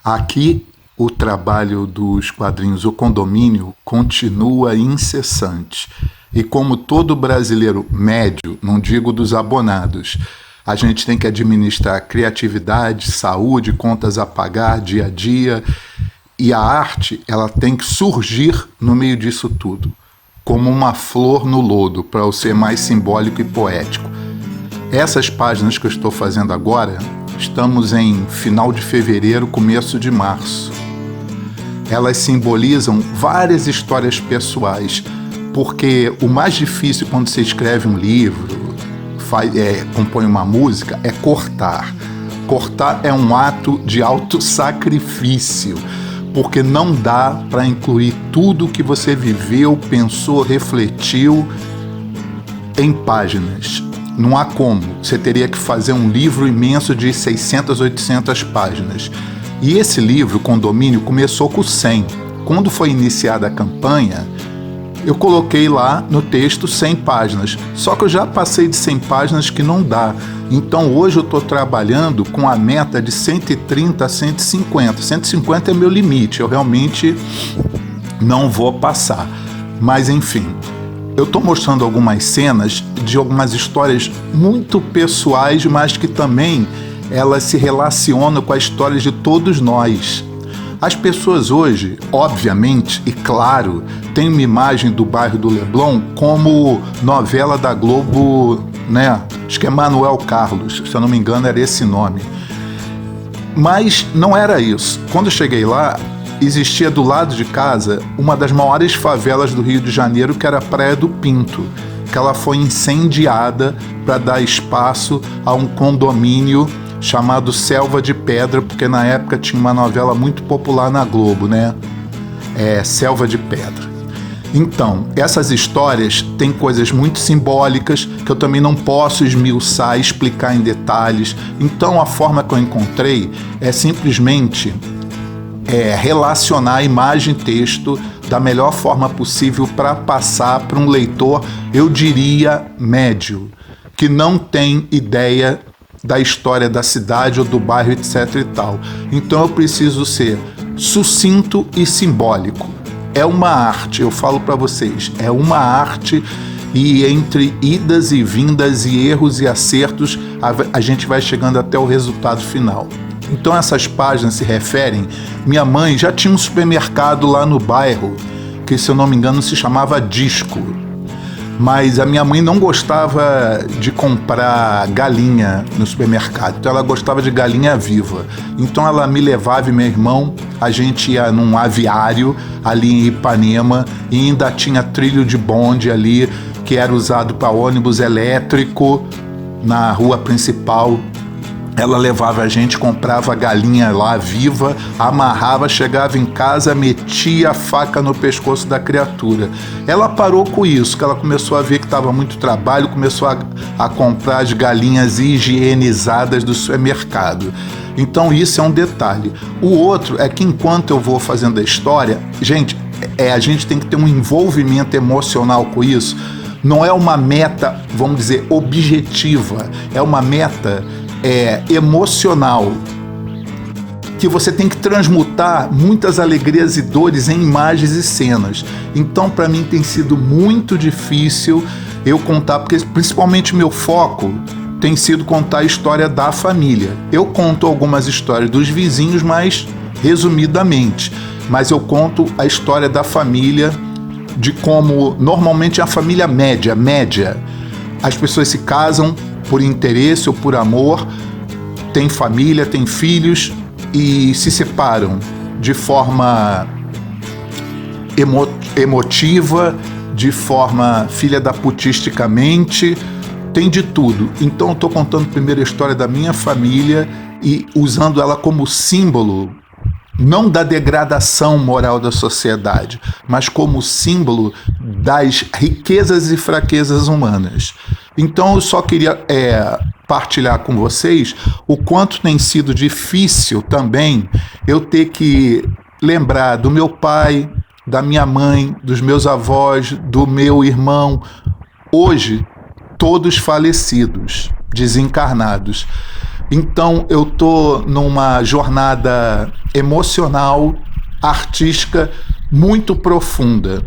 Aqui, o trabalho dos quadrinhos O Condomínio continua incessante. E como todo brasileiro médio, não digo dos abonados, a gente tem que administrar criatividade, saúde, contas a pagar, dia a dia. E a arte, ela tem que surgir no meio disso tudo, como uma flor no lodo, para eu ser mais simbólico e poético. Essas páginas que eu estou fazendo agora, estamos em final de fevereiro, começo de março. Elas simbolizam várias histórias pessoais, porque o mais difícil quando você escreve um livro, compõe uma música, é cortar. Cortar é um ato de autossacrifício, porque não dá para incluir tudo que você viveu, pensou, refletiu em páginas. Não há como. Você teria que fazer um livro imenso de 600, 800 páginas. E esse livro, Condomínio, começou com 100. Quando foi iniciada a campanha, eu coloquei lá no texto 100 páginas. Só que eu já passei de 100 páginas que não dá. Então hoje eu estou trabalhando com a meta de 130 a 150. 150 é meu limite. Eu realmente não vou passar. Mas enfim, eu estou mostrando algumas cenas de algumas histórias muito pessoais, mas que também elas se relacionam com a história de todos nós. As pessoas hoje, obviamente, e claro, têm uma imagem do bairro do Leblon como novela da Globo, né? Acho que é Manuel Carlos, se eu não me engano era esse nome. Mas não era isso. Quando eu cheguei lá, existia do lado de casa uma das maiores favelas do Rio de Janeiro, que era a Praia do Pinto, que ela foi incendiada para dar espaço a um condomínio chamado Selva de Pedra, porque na época tinha uma novela muito popular na Globo, né? Selva de Pedra. Então, essas histórias têm coisas muito simbólicas que eu também não posso esmiuçar, explicar em detalhes. Então, a forma que eu encontrei é simplesmente relacionar a imagem e texto da melhor forma possível para passar para um leitor, eu diria, médio, que não tem ideia da história da cidade ou do bairro, etc e tal. Então eu preciso ser sucinto e simbólico. É uma arte, eu falo para vocês, é uma arte, e entre idas e vindas e erros e acertos, a gente vai chegando até o resultado final. Então essas páginas se referem... Minha mãe já tinha um supermercado lá no bairro, que se eu não me engano se chamava Disco. Mas a minha mãe não gostava de comprar galinha no supermercado, então ela gostava de galinha viva. Então ela me levava e meu irmão, a gente ia num aviário ali em Ipanema, e ainda tinha trilho de bonde ali, que era usado para ônibus elétrico na rua principal. Ela levava a gente, comprava a galinha lá viva, amarrava, chegava em casa, metia a faca no pescoço da criatura. Ela parou com isso, que ela começou a ver que estava muito trabalho, começou a comprar as galinhas higienizadas do supermercado. Então isso é um detalhe. O outro é que enquanto eu vou fazendo a história, gente, a gente tem que ter um envolvimento emocional com isso. Não é uma meta, vamos dizer, objetiva, é uma meta emocional, que você tem que transmutar muitas alegrias e dores em imagens e cenas. Então para mim tem sido muito difícil eu contar, porque principalmente meu foco tem sido contar a história da família. Eu conto algumas histórias dos vizinhos, mas resumidamente, mas eu conto a história da família, de como normalmente é a família média. As pessoas se casam por interesse ou por amor, têm família, têm filhos e se separam de forma emotiva, de forma filha da putisticamente, tem de tudo. Então eu estou contando primeiro a história da minha família e usando ela como símbolo, não da degradação moral da sociedade, mas como símbolo das riquezas e fraquezas humanas. Então eu só queria partilhar com vocês o quanto tem sido difícil também eu ter que lembrar do meu pai, da minha mãe, dos meus avós, do meu irmão, hoje todos falecidos, desencarnados. Então eu tô numa jornada emocional, artística muito profunda.